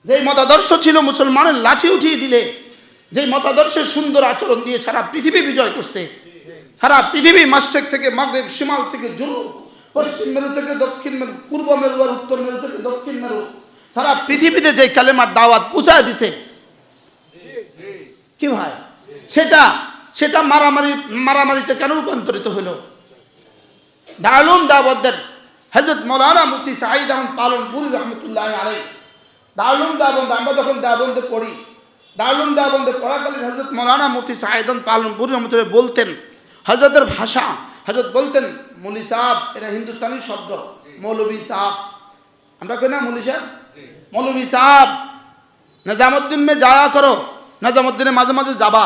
যে মতাদর্শ ছিল মুসলমানের লাঠি উঠিয়ে দিলে, যে মতাদর্শের সুন্দর আচরণ দিয়ে সারা পৃথিবী বিজয় করছে, সারা পৃথিবী মাশরিক থেকে মাগরিব, শিমাল থেকে জুনুব, পশ্চিম মেরু থেকে দক্ষিণ মেরু, পূর্ব মেরু আর উত্তর মেরু থেকে দক্ষিণ মেরু, সারা পৃথিবীতে যে কালেমার দাওয়াত পৌঁছায় দিছে, কি ভাই, সেটা মারামারিতে কেন রূপান্তরিত হলো? দারুল দাওয়াতের হযরত মাওলানা মুফতি সাঈদ আহমদ পালনপুরি রহমতুল্লাহ আলাইহি, দারুল দাওয়াত আমরা যখন দাওয়াতে পড়ি, দারুল দাওয়াতে পড়াকালীন হযরত মাওলানা মুফতি সাঈদ আহমদ পালনপুরি রহমতুল্লাহ বলতেন, হযরতের ভাষা, হযরত বলতেন মৌলী সাহেব, এটা হিন্দুস্তানি শব্দ, মৌলভী সাহেব, আমরা কই না মৌলী সাহেব, মৌলভী সাহেব নিজামুদ্দিন মে যায়া করো, निजामुद्दीन माजे माजे जाबा,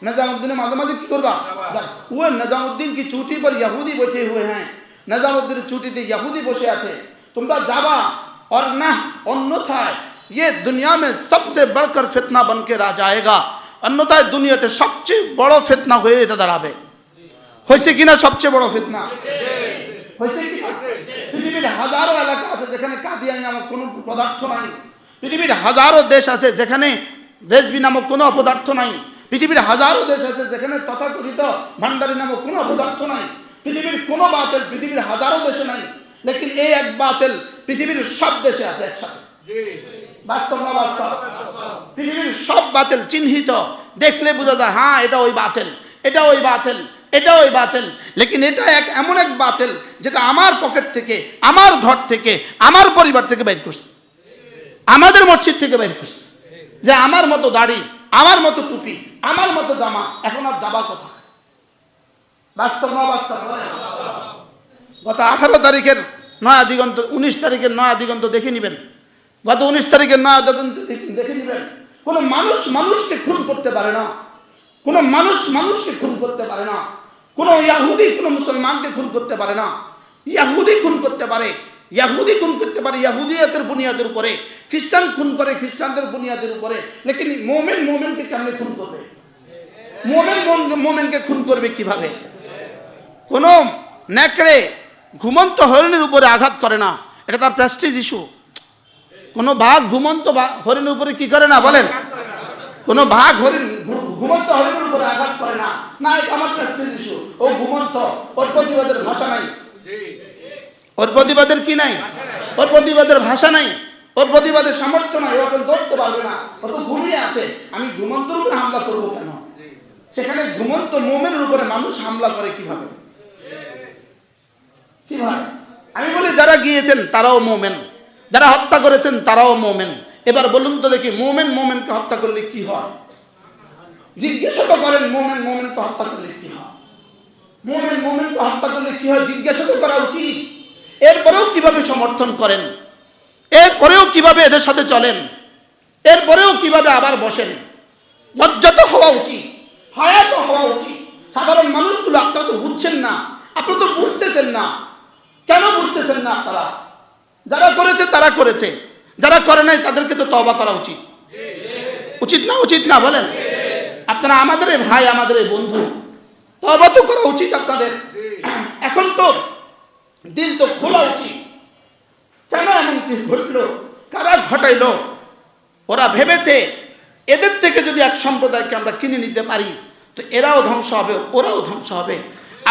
निजामुद्दीन माजे माजे की करबा, वो निजामुद्दीन की चूटी पर यहूदी बैठे हुए हैं, निजामुद्दीन चूटी ते यहूदी बसे आछे, तुमरा जाबा और ना अन्यथाय ये दुनिया में सबसे बढ़कर फितना बन के रह जाएगा, अन्यथाय दुनियाते सबचेয়ে বড় ফিতনা হয়ে এটা দাঁড়াবে। হইছে কিনা সবচেয়ে বড় ফিতনা? হইছে কি? পৃথিবীর হাজারো এলাকা আছে যেখানে কাদিয়ানি নামক কোনো পদার্থ নাই, পৃথিবীর হাজারো দেশ আছে যেখানে রেজবি নামক কোনো অপদার্থ নাই, পৃথিবীর হাজারো দেশ আছে যেখানে তথাকথিত ভান্ডারি নামক কোনো অপদার্থ নাই, পৃথিবীর কোনো বাতিল পৃথিবীর হাজারো দেশে নাই, লেকিন এই এক বাতিল পৃথিবীর সব দেশে আছে একসাথে। বাস্তব না বাস্তব? পৃথিবীর সব বাতিল চিহ্নিত, দেখলে বোঝা যায় হ্যাঁ এটা ওই বাতিল, এটা ওই বাতিল, এটা ওই বাতিল, লেকিন এটা এমন এক বাতিল যেটা আমার পকেট থেকে, আমার ঘর থেকে, আমার পরিবার থেকে বের করছে, আমাদের মসজিদ থেকে বের করছে, যে আমার মতো দাড়ি, আমার মতো টুপি, আমার মতো জামা, এখন আর যাবা কোথায়? বাস্তব না বাস্তব? গত 18 তারিখের নয়া দিগন্ত, 19 তারিখের নয়া দিগন্ত দেখে নেবেন, গত 19 তারিখের নয়া দিগন্ত দেখে নেবেন, কোনো মানুষ মানুষকে খুন করতে পারে না, কোনো মানুষ মানুষকে খুন করতে পারে না, কোনো ইহুদি কোনো মুসলমানকে খুন করতে পারে না, ইহুদি খুন করতে পারে, ইহুদি খুন করতে পারে ইহুদিয়তের বুনিয়াদের উপরে, খ্রিস্টান খুন করে খ্রিস্টানদের বুনিয়াদের উপরে, লেকিন মুমিন মুমিনকে কেমনে খুন করবে? মুমিন মুমিনকে খুন করবে কিভাবে? কোন নেকড়ে ঘুমন্ত হরিণের উপরে আঘাত করে না, এটা তার প্রেস্টিজ ইস্যু। কোন বাঘ ঘুমন্ত হরিণের উপরে কি করে না বলেন? কোন বাঘ ঘুমন্ত হরিণের উপরে আঘাত করে না, না এটা আমার প্রেস্টিজ ইস্যু, ও ঘুমন্ত, ওর প্রতিবাদের ভাষা নাই, ওর প্রতিবাদের কি নাই, ওর প্রতিবাদের ভাষা নাই, ওর প্রতিবাদের সামর্থ্য নাই, ও এখন ধরতে পারবে না, ও তো ঘুমিয়ে আছে, আমি ঘুমন্তর উপরে হামলা করবো কেন? সেখানে ঘুমন্ত মুমিনের উপরে মানুষ হামলা করে কিভাবে? কি ভাই, আমি বলি যারা গিয়েছেন তারাও মুমিন, যারা হত্যা করেছেন তারাও মুমিন। এবার বলুন তো দেখি মুমিন মুমিনকে হত্যা করলে কি হয়? জিজ্ঞাসা তো করেন মুমিন মুমিনকে হত্যা করলে কি হয়? মুমিন মুমিনকে হত্যা করলে কি হয় জিজ্ঞাসা তো করা উচিত। এরপরেও কিভাবে সমর্থন করেন, এরপরেও কিভাবে এদের সাথে চলেন, এরপরেও কিভাবে আবার বসেন? লজ্জা তো হওয়া উচিত, হায়া তো হওয়া উচিত। সাধারণ মানুষগুলো আপনারা তো বুঝছেন না, আপনারা তো বুঝতেছেন না। কেন বুঝতেছেন না আপনারা? যারা করেছে তারা করেছে, যারা করে নাই তাদেরকে তো তওবা করা উচিত, উচিত না? উচিত না বলেন? আপনারা আমাদের ভাই, আমাদের বন্ধু, তওবা তো করা উচিত আপনাদের। এখন তো দিল তো খোলা উচিত। কেন এমনটি ঘটলো, কারা ঘটাইলো? ওরা ভেবেছে এদের থেকে যদি এক সম্প্রদায়কে আমরা কিনে নিতে পারি তো এরাও ধ্বংস হবে, ওরাও ধ্বংস হবে।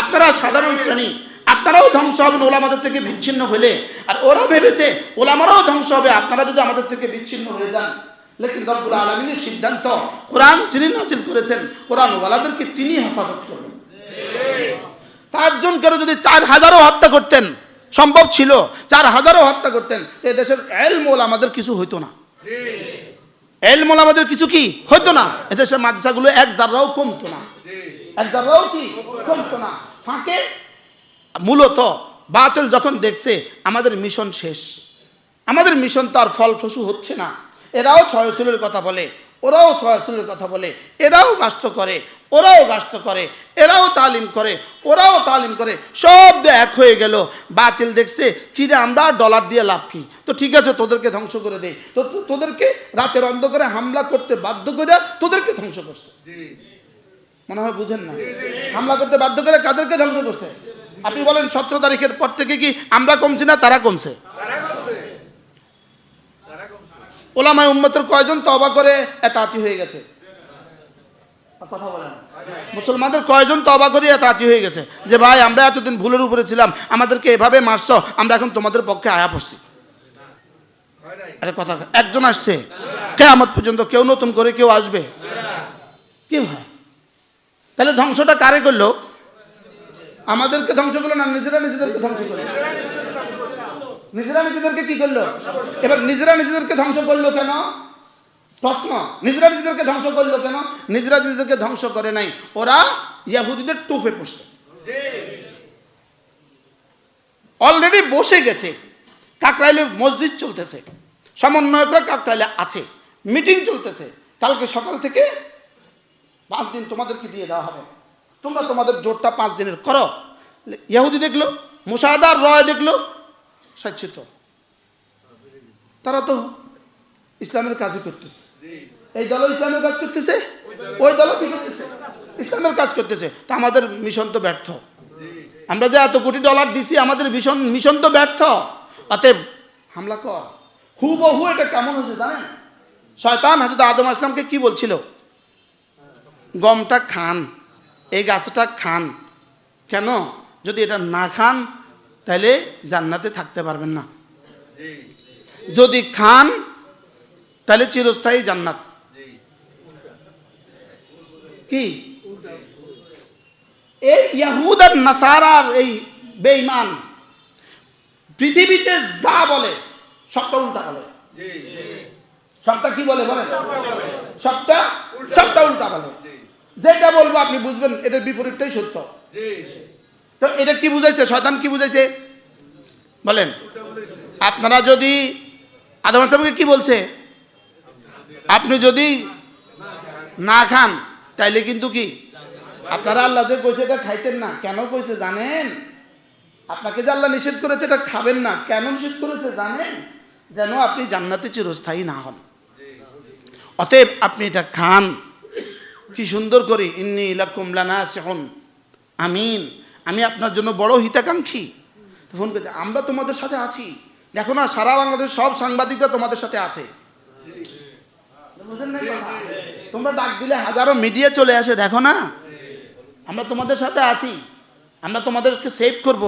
আপনারা সাধারণ শ্রেণী, আপনারাও ধ্বংস হবেন ওলামাদের থেকে বিচ্ছিন্ন হলে, আর ওরা ভেবেছে ওলামারাও ধ্বংস হবে আপনারা যদি আমাদের থেকে বিচ্ছিন্ন হয়ে যান। লেকিন রব্বুল আলামিনের সিদ্ধান্ত, কোরআন যিনি নাজিল করেছেন, কোরআন ওয়ালাদেরকে তিনি হেফাজত করবেন। 4 জন করে যদি 4000ও হত্যা করতেন, সম্ভব ছিল 4000ও হত্যা করতেন, তো এদেশের ইলম ওলামাদের কিছু হইতো না, ইলম ওলামাদের কিছু কি হইতো না, এদেশের মাদ্রাসাগুলো এক জাররাও কমতো না, এক জাররাও কি কমতো না। ফাঁকে মূলত বাতিল যখন দেখছে আমাদের মিশন শেষ, আমাদের মিশন তো আর ফলপ্রসূ হচ্ছে না, এরাও ছয়সুলের কথা বলে, ওরাও ছয়সুলের কথা বলে, এরাও গাস্ত করে, ওরাও গাস্ত করে, এরাও তালিম করে, ওরাও তালিম করে, সব এক হয়ে গেল। বাতিল দেখছে কি রে, আমরা ডলার দিয়ে লাভ কি, তো ঠিক আছে তোদেরকে ধ্বংস করে দেয়, তো তোদেরকে রাতের অন্ধকারে হামলা করতে বাধ্য করে তোদেরকে ধ্বংস করছে। মনে হয় বুঝেন না, হামলা করতে বাধ্য করে কাদেরকে ধ্বংস করছে? আপনি বলেন 17 তারিখের পর থেকে কি আমরা কমছি না তারা কমছে? ওলামায়ে উম্মতের কয়জন তওবা করে এতাতি হয়ে গেছে? কথা বলেন। মুসলমানদের কয়জন তওবা করে এতাতি হয়ে গেছে যে ভাই আমরা এতদিন ভুলের উপরে ছিলাম, আমাদেরকে এভাবে মারছো, আমরা এখন তোমাদের পক্ষে আয়া পড়ছি? আরে কথা, একজন আসছে? কিয়ামত পর্যন্ত কেউ নতুন করে কেউ আসবে? কি হয়? তাহলে ধ্বংসটা কারে করলো? আমাদেরকে ধ্বংস করলো না নিজেরা নিজেদেরকে ধ্বংস করলো? নিজেরা নিজেদেরকে কি করলো? এবার নিজেরা নিজেদেরকে ধ্বংস করলো কেন? প্রশ্ন, নিজেরা নিজেদেরকে ধ্বংস করলো কেন? নিজেরা নিজেদেরকে ধ্বংস করে নাই, ওরা ইহুদিদের টোপে পড়ছে। অলরেডি বসে গেছে, কাকরাইলে মজলিস চলতেছে, সমন্বয়করা কাকরাইলে আছে, মিটিং চলতেছে, কালকে সকাল থেকে 5 দিন তোমাদেরকে দিয়ে দেওয়া হবে, তোমরা তোমাদের জোরটা 5 দিনের করো। ইহুদি দেখলো, মুসাদার রয় দেখলো, স্বচ্ছিত, তারা তো ইসলামের কাজই করতেছে। এই দল ইসলামের কাজ করতেছে, ওই দল কি করতেছে? ইসলামের কাজ করতেছে। তা আমাদের মিশন তো ব্যর্থ। আমরা যে এত কোটি ডলার দিছি, আমাদের মিশন তো ব্যর্থ। অতএব হামলা কর। হুবহু এটা কেমন হয়েছে জানেন? শয়তান হযরত আদম আলাইহিস সালামকে কি বলছিল? গমটা খান, এই গাছটা খান। কেন? যদি এটা না খান তাহলে জান্নাতে থাকতে পারবেন না, যদি খান তাহলে চিরস্থায়ী জান্নাত। কি এই ইহুদ আর নাসারার এই বেঈমান পৃথিবীতে যা বলে সবটা উল্টা বলে। সবটা কি বলে বলেন? সবটা উল্টা বলে। যেটা বলবো আপনি বুঝবেন এটার বিপরীতটাই সত্য। তো এটা কি বুঝাইছে? শয়তান কি বুঝাইছে বলেন? আপনারা যদি আদম আলাইহিস সালামকে কি বলছে? আপনি যদি না খান তাইলে কিন্তু কি আপনারা আল্লাহ যে কইছে এটা খাইতেন না। কেন কইছে জানেন? আপনাকে যে আল্লাহ নিষেধ করেছে এটা খাবেন না, কেন নিষেধ করেছে জানেন? যেন আপনি জান্নাতে চিরস্থায়ী না হন। অতএব আপনি এটা খান। কি সুন্দর করে, ইন্নী লাকুম লানাসিহুন আমিন, আমি আপনার জন্য বড় হিতাকাঙ্ক্ষী। ফোন করছে, আমরা তোমাদের সাথে আছি। দেখো না, সারা বাংলাদেশ সব সাংবাদিকরা তোমাদের সাথে আছে। বুঝেন না? তোমরা ডাক দিলে হাজারো মিডিয়া চলে আসে, দেখো না আমরা তোমাদের সাথে আছি, আমরা তোমাদেরকে সেভ করব।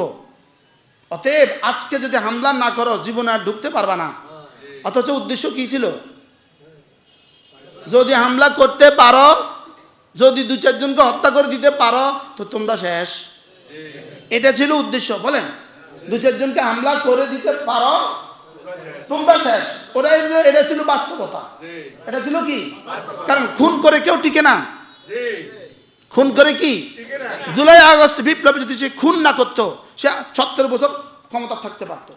অতএব আজকে যদি হামলা না করো জীবনে আর ঢুকতে পারবা না। অথচ উদ্দেশ্য কি ছিল? যদি হামলা করতে পারো, যদি 2-4 জনকে হত্যা করে দিতে পারো তো তোমরা শেষ। এটা ছিল উদ্দেশ্য। বলেন, 2-4 জনকে হামলা করে দিতে পারো তোমরা শেষ। ওরা এটা ছিল বাস্তবতা। এটা ছিল কি? কারণ খুন করে কেউ টিকে না। খুন করে কি? জুলাই আগস্ট বিপ্লবে যদি সে খুন না করতো, সে 70 বছর ক্ষমতা থাকতে পারতো।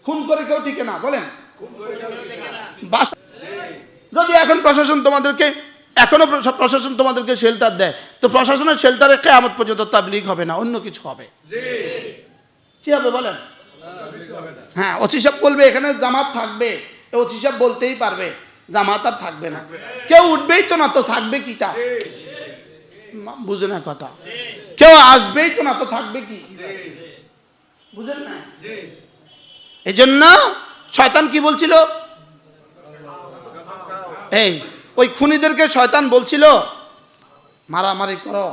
খুন করে কেউ টিকে না। বলেন, যদি এখন প্রশাসন তোমাদেরকে, এখনো প্রশাসন তোমাদেরকে শেল্টার দেয়, তো প্রশাসনের শেল্টারে কিয়ামত পর্যন্ত তাবলীগ হবে না, অন্য কিছু হবে। কি হবে বলেন? হ্যাঁ, ওসি সাহেব বলবে এখানে জামাত থাকবে, ওসি সাহেব বলতেই পারবে জামাত আর থাকবে না। কেউ উঠবেই তো না, তো থাকবে কি? তা বুঝে না কথা। কেউ আসবেই তো না, তো থাকবে কি? বুঝেন না? এই জন্য শয়তান কি বলছিল? এই ওই খুনিদেরকে শয়তান বলছিল মারামারি করো,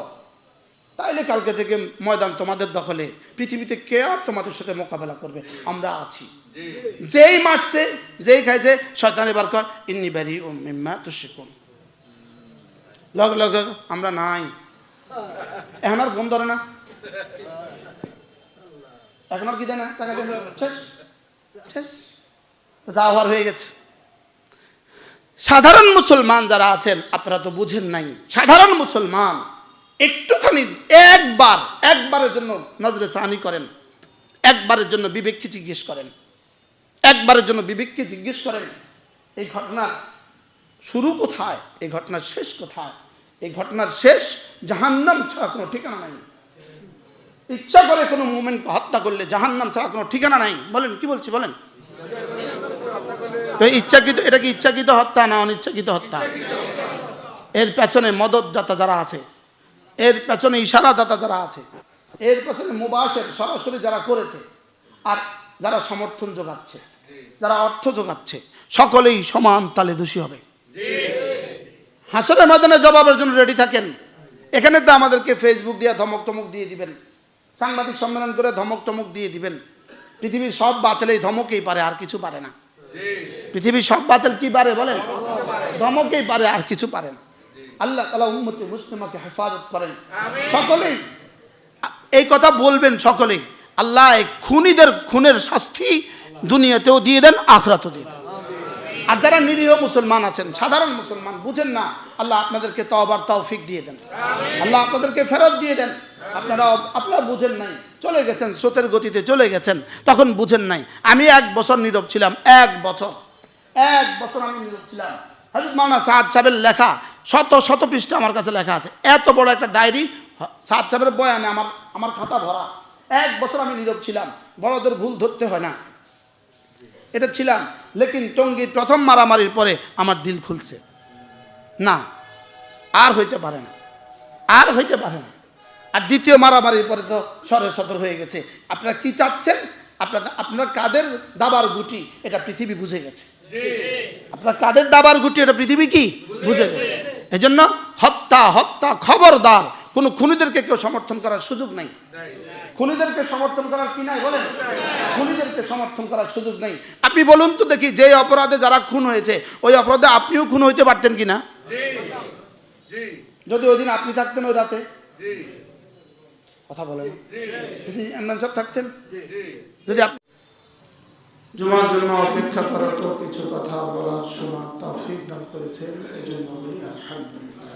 তাইলে কালকে থেকে ময়দান তোমাদের দখলে, পৃথিবীতে কে আর তোমাদের সাথে মোকাবেলা করবে? আমরা আছি। যেই মারছে, যেই খাইছে, শয়তান এবার কয় ইন্নী বারিউম মিম্মা তুশরিকুন। লগ লগ আমরা নাই। এখন আর ফোন ধরে না, এখন আর কি দেয় না, টাকা দেয় না, শেষ শেষ, যা হওয়ার হয়ে গেছে। সাধারণ মুসলমান যারা আছেন আপনারা তো বুঝেন নাই। সাধারণ মুসলমান একটুখানি একবারের জন্য নজরে সানি করেন, একবারের জন্য বিবেককে জিজ্ঞেস করেন, একবারের জন্য বিবেককে জিজ্ঞেস করেন এই ঘটনার শুরু কোথায়, এই ঘটনার শেষ কোথায়? এই ঘটনার শেষ জাহান্নাম ছাড়া কোনো ঠিকানা নাই। ইচ্ছা করে কোনো মুমিনকে হত্যা করলে জাহান্নাম ছাড়া কোনো ঠিকানা নাই। বলেন, কি বলছি বলেন? তো ইচ্ছাকৃত, এটা কি ইচ্ছাকৃত হত্যা না অনিচ্ছাকৃত হত্যা? এর পেছনে মদতদাতা যারা আছে, এর পেছনে ইশারাদাতা যারা আছে, এর পেছনে মুবাশির সরাসরি যারা করেছে, আর যারা সমর্থন যোগাচ্ছে, যারা অর্থ যোগাচ্ছে, সকলেই সমান তালে দোষী হবে। হাসরের ময়দানে জবাবের জন্য রেডি থাকেন। এখানে তো আমাদেরকে ফেসবুক দিয়ে ধমক টমক দিয়ে দিবেন, সাংবাদিক সম্মেলন করে ধমক টমক দিয়ে দিবেন। পৃথিবীর সব বাতিল এই ধমকেই পারে, আর কিছু পারে না। পৃথিবীর সব বাতিল কি পারে বলেন? ধমকেই পারে, আর কিছু পারে না। আল্লাহ তাআলা উম্মতে মুসলিমাকে হেফাজত করেন। সকলেই এই কথা বলবেন, সকলেই আল্লাহ এই খুনিদের খুনের শাস্তি দুনিয়াতেও দিয়ে দেন, আখিরাতেও দিয়ে দেন। আর যারা নিরীহ মুসলমান আছেন, সাধারণ মুসলমান বুঝেন না, আল্লাহ আপনাদেরকে তওবার তৌফিক দিয়ে দেন, আল্লাহ আপনাদেরকে ফেরত দিয়ে দেন। আপনারা বুঝেন নাই, চলে গেছেন, স্রোতের গতিতে চলে গেছেন, তখন বুঝেন নাই। আমি 1 বছর নীরব ছিলাম, 1 বছর আমি নীরব ছিলাম। হযরত মাওলানা সাদ সাহেবের লেখা শত শত পৃষ্ঠা আমার কাছে লেখা আছে, এত বড় একটা ডায়েরি সাদ সাহেবের বয়ানে আমার খাতা ভরা। 1 বছর আমি নীরব ছিলাম, বড়দের ভুল ধরতে হয় না, এটা ছিলাম। লেকিন টঙ্গীর প্রথম মারামারির পরে আমার দিল খুলছে, না আর হইতে পারে না, আর হইতে পারে না। আর দ্বিতীয় মারামারির পরে তো সরে সদর হয়ে গেছে। আপনারা কি চাচ্ছেন? আপনারা কাদের দাবার গুটি এটা পৃথিবী বুঝে গেছে। আপনারা কাদের দাবার গুটি এটা পৃথিবী কি বুঝে গেছে। এজন্য হত্যা খবরদার, কোনো খুনিদেরকে কেউ সমর্থন করার সুযোগ নাই। খুনিদেরকে সমর্থন করার কি নাই বলেন? খুনিদেরকে সমর্থন করার সুযোগ নেই। আপনি বলুন তো দেখি, যে অপরাধে যারা খুন হয়েছে, ওই অপরাধে আপনিও খুন হইতে পারতেন কিনা? যদি ওই দিন আপনি থাকতেন ওই রাতে, কথা বলেন, যদি ইমরান সাহেব থাকতেন, যদি আপনি জুমার জন্য অপেক্ষা করা, তো কিছু কথা বলার শোনার তৌফিক দান করেছেন, এই জন্য বলি আলহামদুলিল্লাহ।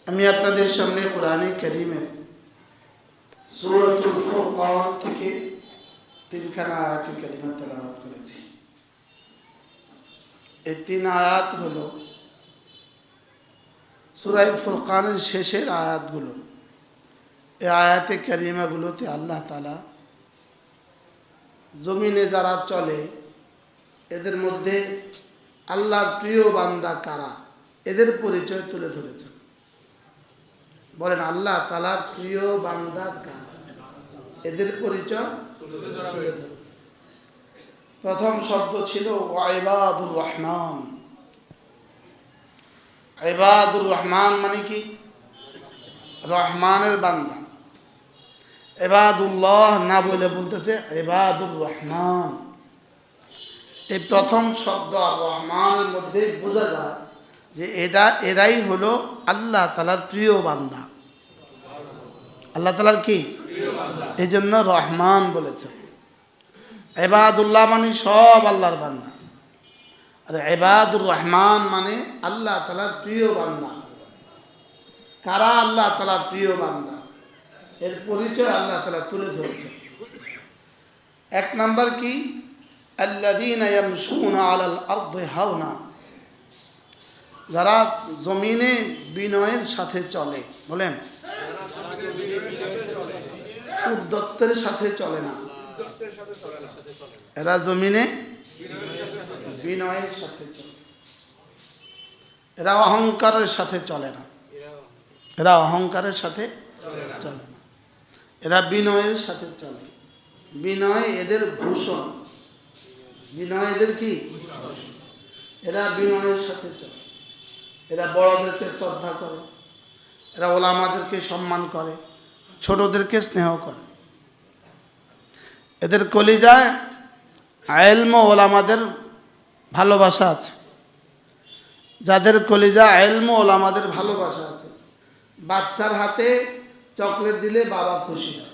আমি আপনাদের সামনে কোরআনে কারীমের সূরাতুল ফুরকান থেকে 3খানা আয়াতে কারিমা তেলাওয়াত করেছি। এই 3 আয়াত হলো সূরা ফুরকানের শেষের আয়াতগুলো। এই আয়াতে কারিমাগুলোতে আল্লাহ তাআলা জমিনে যারা চলে এদের মধ্যে আল্লাহর প্রিয় বান্দা কারা, এদের পরিচয় তুলে ধরেছেন। বলেন, আল্লাহ তাআলার প্রিয় বান্দা কারা, এদের পরিচয় তুলে ধরেছেন। প্রথম শব্দ ছিল ইবাদুর রহমান। ইবাদুর রহমান মানে কি? রহমানের বান্দা। ইবাদুল্লাহ না বলে বলতেছে ইবাদুর রহমান। এই প্রথম শব্দ আর রহমানের মধ্যে বোঝা যায় যে এরাই হলো আল্লাহ তাআলার প্রিয় বান্দা। আল্লাহ তাআলার কি প্রিয় বান্দা, এই জন্য রহমান বলেছে। ইবাদুল্লাহ মানে সব আল্লাহর বান্দা, আর ইবাদুর রহমান মানে আল্লাহ তাআলার প্রিয় বান্দা। কারা আল্লাহ তাআলার প্রিয় বান্দা, এর পরিচয় আল্লাহ তাআলা তুলে ধরেছে। 1 নাম্বার কি? আল্লাযীনা ইয়ামশুনা আলাল আরদি হাওনা, যারা জমিনে বিনয়ের সাথে চলে। বলেন, উদ্যত্তের সাথে চলে না, এরা জমিনে বিনয়ের সাথে চলে। এরা অহংকারের সাথে চলে না, এরা অহংকারের সাথে চলে না, এরা বিনয়ের সাথে চলে। বিনয় এদের ভূষণ, বিনয় এদের কি? এরা বিনয়ের সাথে চলে। এরা বড়দেরকে শ্রদ্ধা করে, এরা ওলামাদেরকে সম্মান করে, ছোটদেরকে স্নেহ করে। এদের কলিজায় ইলম ও ওলামাদের ভালোবাসা আছে। যাদের কলিজা ইলম ও ওলামাদের ভালোবাসা আছে, বাচ্চার হাতে চকলেট দিলে বাবা খুশি হয়।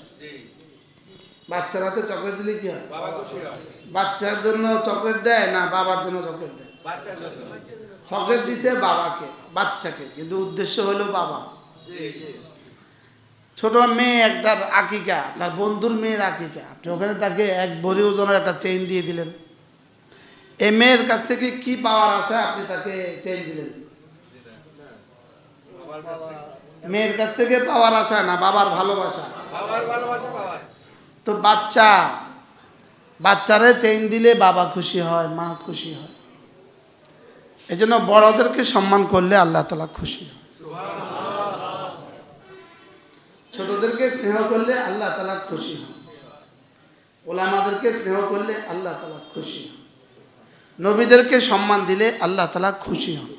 বাচ্চার হাতে চকলেট দিলে কি হয়? বাবা খুশি হয়। বাচ্চার জন্য চকলেট দেয় না বাবার জন্য চকলেট দেয়? চকলেট দিছে বাবাকে, বাচ্চাকে, কিন্তু উদ্দেশ্য হলো বাবা। ছোট মেয়ে একটার আকিকা, তার বন্ধুর মেয়ের আকিকা, আপনি ওখানে তাকে 1 ভরি ওজনের একটা চেইন দিয়ে দিলেন। এই মেয়ের কাছ থেকে কি পাওয়ার আশা আপনি তাকে চেইন দিলেন? মেয়ের কাছ থেকে পাওয়ার আশা না, বাবার ভালোবাসা। তো বাচ্চারে চেইন দিলে বাবা খুশি হয়, মা খুশি হয়। এই জন্য বড়দেরকে সম্মান করলে আল্লাহ তাআলা খুশি হয়, ছোটদেরকে স্নেহ করলে আল্লাহ তাআলা খুশি হয়। ওলামাদেরকে স্নেহ করলে আল্লাহ তাআলা খুশি হন, নবীদেরকে সম্মান দিলে আল্লাহ তাআলা খুশি হন।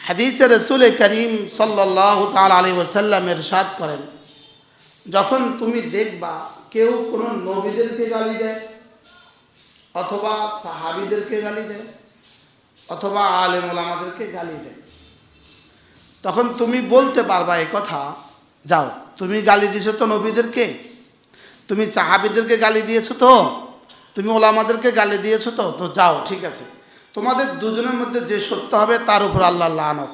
হাদিসে রাসূল করিম সাল্লাল্লাহু তাআলা আলাইহি ওয়াসাল্লাম ইরশাদ করেন, যখন তুমি দেখবা কেউ কোনো নবীদেরকে গালি দেয় অথবা সাহাবীদেরকে গালি দেয় অথবা আলেম ওলামাদেরকে গালি দেয়, তখন তুমি বলতে পারবা এই কথা, যাও তুমি গালি দিয়েছো তো নবীদেরকে, তুমি সাহাবীদেরকে গালি দিয়েছো তো, তুমি ওলামাদেরকে গালি দিয়েছো তো, তো যাও ঠিক আছে, তোমাদের দুজনের মধ্যে যে সত্য হবে তার উপর আল্লাহর লানত।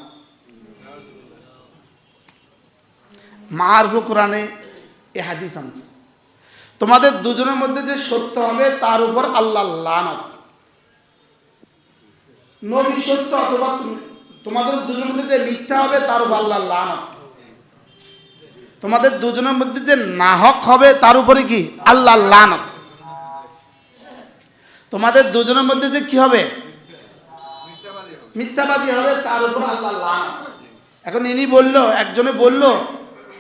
মারফু কোরআনে এ হাদিস আনছে, তোমাদের দুজনের মধ্যে যে সত্য হবে তার উপর আল্লাহর লানত। নবী সত্য অথবা তোমাদের দুজনের মধ্যে যে মিথ্যা হবে তার উপর আল্লাহর লানত। তোমাদের দুজনের মধ্যে যে নাহক হবে তার উপরে কি আল্লাহর লানত। তোমাদের দুজনের মধ্যে যে কি হবে মিথ্যাবাদী হবে তার উপর আল্লাহর লানত। এখন ইনি বলল, একজনে বলল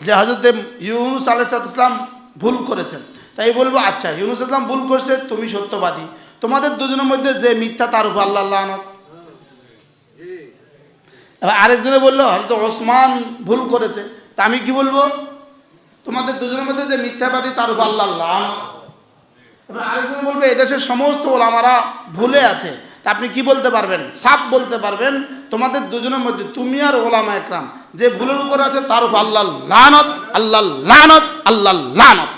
যে হযরত ইউনূস আলাইহিস সালাম ভুল করেছেন, তাই বলবো আচ্ছা ইউনূস ইসলাম ভুল করছে, তুমি সত্যবাদী, তোমাদের দুজনের মধ্যে যে মিথ্যা তার উপর আল্লাহর লানত। এবার আরেকজনে বললো হযরত ওসমান ভুল করেছে, তা আমি কি বলবো, তোমাদের দুজনের মধ্যে যে মিথ্যাবাদী তার উপর আল্লাহর লানত। এবার আরেকজন বলবে এদেশের সমস্ত ওলামারা ভুলে আছে, তা আপনি কি বলতে পারবেন, সাফ বলতে পারবেন তোমাদের দুজনের মধ্যে তুমি আর ওলামা একরাম যে ভুলের উপর আছে তার উপর আল্লাহর লানত, আল্লাহর লানত, আল্লাহর লানত।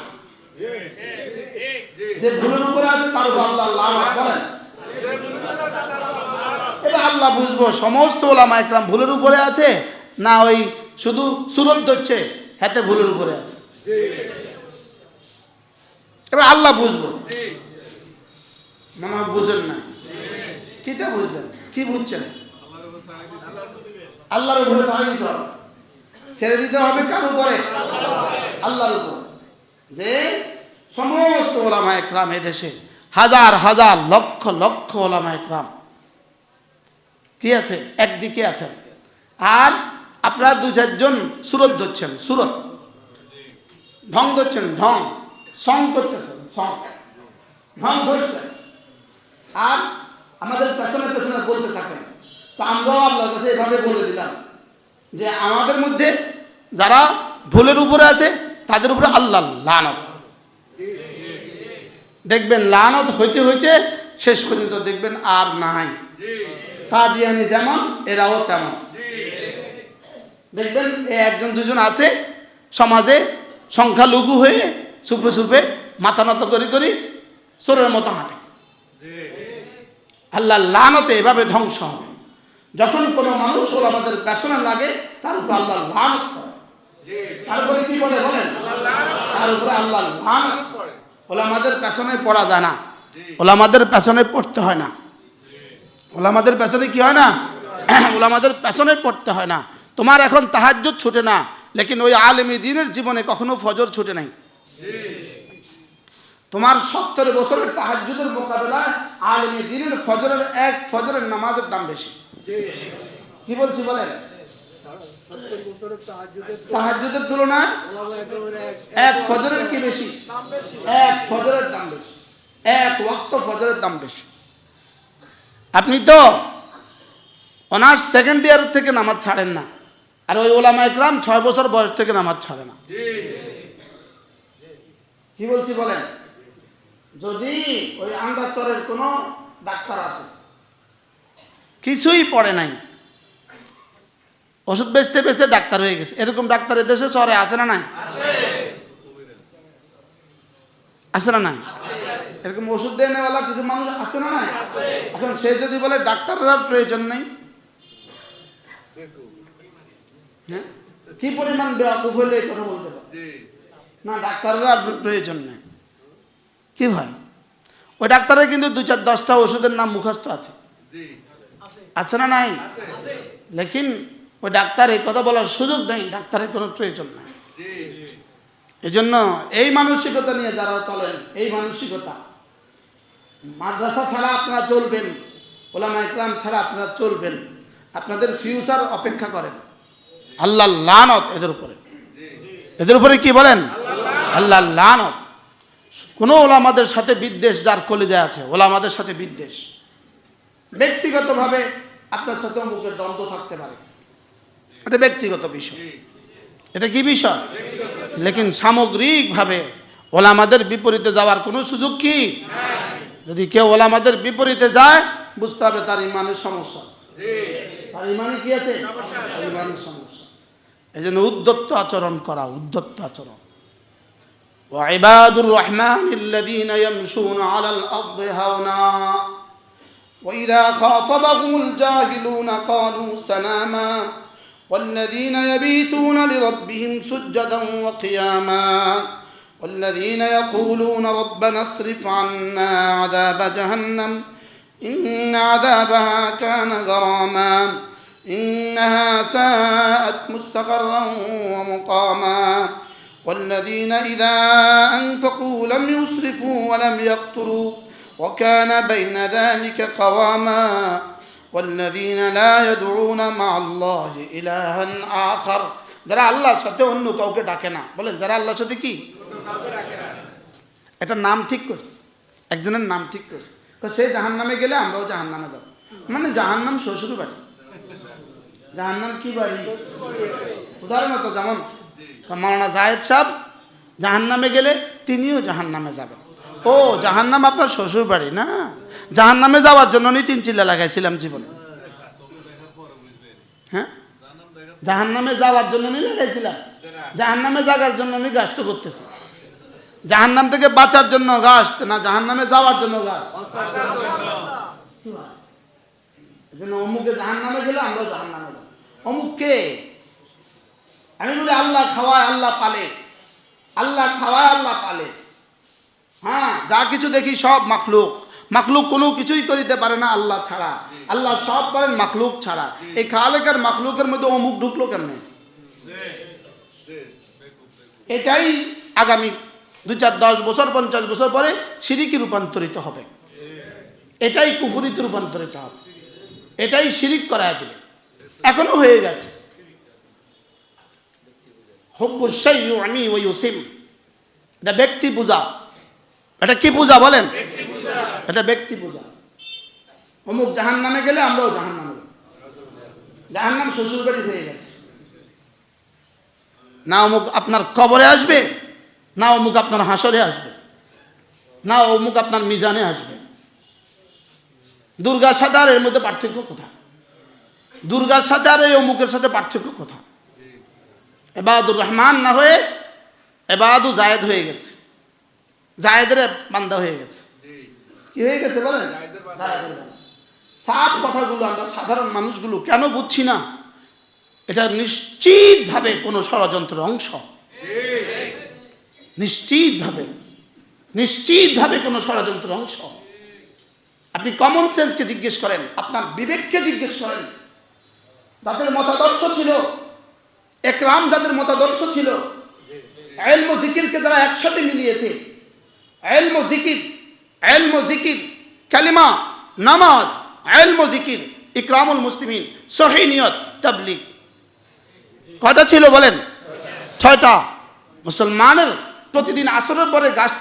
যে ভুলের উপরে আছে তার উপর আল্লাহর লানত বলেন। এবার আল্লাহ বুঝবো সমস্ত ওলামা একরাম ভুলের উপরে আছে না ওই শুধু সুরত ধরছে হাতে ভুলের উপরে আছে, এবার আল্লাহ বুঝবো। মনে হয় বুঝেন না, কিটা বুঝলেন, কি বুঝছেন? আল্লাহর উপরে ছেড়ে দিতে হবে কার উপরে? আল্লাহর উপর। যে সমস্ত ওলামা একরাম এদেশে হাজার হাজার লক্ষ লক্ষ ওলামা একরাম কি আছে, একদিকে আছেন, আর আপনারা দু চারজন সুরত ধরছেন, সুরত ঢং ধরছেন, ঢং সং করতেছেন, সং ঢং ধরছেন, আর আমাদের পেছনে পেছনে বলতে থাকেন। তো আমরাও আল্লাহর কাছে এভাবে বলে দিলাম যে আমাদের মধ্যে যারা ভুলের উপরে আছে তাদের উপরে আল্লাহর লানত। দেখবেন লানত হইতে হইতে শেষ পর্যন্ত দেখবেন আর নাই, কাদিয়ানি যেমন এরাও তেমন। দেখবেন একজন দুজন আছে সমাজে সংখ্যালঘু হয়ে চুপে চুপে মাথা নত করি করি চোরের মতো হাঁটে। আল্লাহর লানতে এভাবে ধ্বংস হবে। যখন কোনো মানুষ ওলামাদের পেছনে লাগে তার উপর আল্লাহর লানত করে। তারপরে কি বলে বলেন, তার উপরে আল্লাহর লানত করে। ওলামাদের পেছনে পড়া যায় না, ওলামাদের পেছনে পড়তে হয় না, ওলামাদের পেছনে কি হয় না, ওলামাদের পেছনে পড়তে হয় না। তোমার এখন তাহাজ্জুদ ছুটে না, লেকিন ওই আলেমী দ্বীনের জীবনে কখনো ফজর ছুটে নাই। তোমার 70 বছরের তাহাজ্জুদের মোকাবেলায় আলেমী দ্বীনের ফজরের এক ফজরের নামাজের দাম বেশি। কি বলছি বলেন, তাহাজ্জুদের তুলনায় এক ফজরের কি বেশি, এক ফজরের দাম বেশি, এক ওয়াক্ত ফজরের দাম বেশি। আপনি তো অনার্স সেকেন্ড ইয়ার থেকে নামাজ ছাড়েন না, আর ওই ওলামা একরাম 6 বছর বয়স থেকে নামাজ ছাড়ে না। কি বলছি বলেন, যদি ওই আন্দাচরের কোনো ডাক্তার আছে কিছুই পড়ে নাই, ওষুধ বেচতে বেচতে ডাক্তার হয়ে গেছে, এরকম ডাক্তার এদেশে শহরে আছে না নাই? আছে না নাই? এরকম ওষুধ দেয় নেওয়ালা কিছু মানুষ আছে না নাই? এখন সে যদি বলে ডাক্তারের আর প্রয়োজন নেই, হ্যাঁ কি পরিমাণ বেয়াকুফ হইলে এই কথা বলতে পারে না, ডাক্তারের আর প্রয়োজন নেই। কি ভাই, ওই ডাক্তারের কিন্তু 2-4-10টা ওষুধের নাম মুখস্থ আছে, আছে না নাই? লেকিন ওই ডাক্তার এই কথা বলার সুযোগ নেই, ডাক্তারের কোনো প্রয়োজন নেই। এই জন্য এই মানসিকতা নিয়ে যারা চলেন, এই মানসিকতা, মাদ্রাসা ছাড়া আপনারা চলবেন, ওলামা ইকরাম ছাড়া আপনারা চলবেন, আপনাদের ফিউচার অপেক্ষা করেন। আল্লাহর লানত এদের উপরে, এদের উপরে কি বলেন, আল্লাহর লানত। কোনো ওলামাদের সাথে বিদ্বেষ যার কলেজায় আছে, ওলামাদের সাথে বিদ্বেষ, ব্যক্তিগতভাবে আপনার সাথে অমুকের দ্বন্দ্ব থাকতে পারে, এটা ব্যক্তিগত বিষয়, এটা কি বিষয়? লেকিন সামগ্রিকভাবে ওলামাদের বিপরীতে যাওয়ার কোনো সুযোগ কি? যদি কেউ ওলামাদের বিপরীতে যায়, বুঝতে হবে তার ইমানের সমস্যা আছে। তার ইমানে কি আছে? ইমানের সমস্যা। এই জন্য উদ্যত্ত আচরণ করা, উদ্যত্ত আচরণ। وعباد الرحمن الذين يمشون على الأرض هونا وإذا خاطبهم الجاهلون قالوا سلاما والذين يبيتون لربهم سجدا وقياما والذين يقولون ربنا اصرف عنا عذاب جهنم إن عذابها كان غراما إنها ساءت مستقرا ومقاما والذين إذا أنفقوا لم يسرفوا ولم يقتروا وكان بين ذلك قواما والذين لا يدعون مع الله إلها آخر যারা আল্লাহর সাথে অন্য কাউকে ডাকে না। বলেন যারা আল্লাহর সাথে কি? এটা নাম ঠিক করছে, একজনের নাম ঠিক করছে, সে জাহান্নামে গেলে আমরাও জাহান্নামে যাব। মানে জাহান্নাম শ্বশুর বাড়ি, জাহান্নাম কি বাড়ি? উদাহরণত যেমন মাওলানা জায়েদ সাহেব জাহান্নামে গেলে তিনিও জাহান্নামে যাবেন। ও জাহান্নাম আপনার শ্বশুর বাড়ি না? জাহান্নামে যাওয়ার জন্য আমি 3 চিল্লা লাগাইছিলাম জীবনে। হ্যাঁ, জাহান্নামে যাওয়ার জন্য আমি লাগাইছিলাম, জাহান্নামে যাওয়ার জন্য আমি গাছ তো করতেছি। জাহান্নাম থেকে বাঁচার জন্য গাছ না, জাহান্নামে যাওয়ার জন্য গাছ। অমুকে জাহান্নামে গেলে আমরাও জাহান্নামে যাব। অমুককে আমি বলি আল্লাহ খাওয়ায় আল্লাহ পালে, আল্লাহ খাওয়ায় আল্লাহ পালে। হ্যাঁ, যা কিছু দেখি সব মাখলুক, মাখলুক কোনো কিছুই করিতে পারে না আল্লাহ ছাড়া। আল্লাহ সব পারেন মাখলুক ছাড়া। এই খালেকার মাখলুকের মধ্যে অমুক ঢুকলো কেমনে? এটাই আগামী 2, 4, 10 বছর 50 বছর পরে শিরিকে রূপান্তরিত হবে, এটাই কুফরিতে রূপান্তরিত হবে, এটাই শিরিক করায় দিবে। এখনো হয়ে গেছে। এটা ব্যক্তি পূজা। এটা কি পূজা বলেন? এটা ব্যক্তি পূজা। অমুক জাহান্নামে গেলে আমরাও জাহান্নামে যাব। জাহান্নাম শ্বশুর বাড়ি হয়ে গেছে। না অমুক আপনার কবরে আসবে, না অমুক আপনার হাসরে আসবে, না অমুক আপনার মিজানে আসবে। দুর্গার সাথে আর এর মধ্যে পার্থক্য কোথায়? দুর্গার সাথে আর এই অমুকের সাথে পার্থক্য কোথায়? এবাদুর রহমান না হয়ে এবাদু জায়েদ হয়ে গেছে, জায়েদের বান্দা হয়ে গেছে। কি হয়ে গেছে বলেন? সাফ কথাগুলো আমরা সাধারণ মানুষগুলো কেন বুঝছি না? এটা নিশ্চিতভাবে কোনো ষড়যন্ত্রের অংশ, নিশ্চিতভাবে কোনো ষড়যন্ত্রের অংশ। আপনি কমন সেন্সকে জিজ্ঞেস করেন, আপনার বিবেককে জিজ্ঞেস করেন। যাদের মতাদর্শ ছিল, একরাম যাদের মতাদর্শ ছিল, ইলম ও জিকিরকে যারা একসাথে মিলিয়েছে, ইলম ও জিকির, কালিমা, নামাজ, ইলম ও জিকির, ইকরামুল মুসলিমিন, সহিহ নিয়ত, তাবলীগ, কয়টা ছিল বলেন? 6টা। মুসলমানের প্রতিদিন আসরের পরে গাছ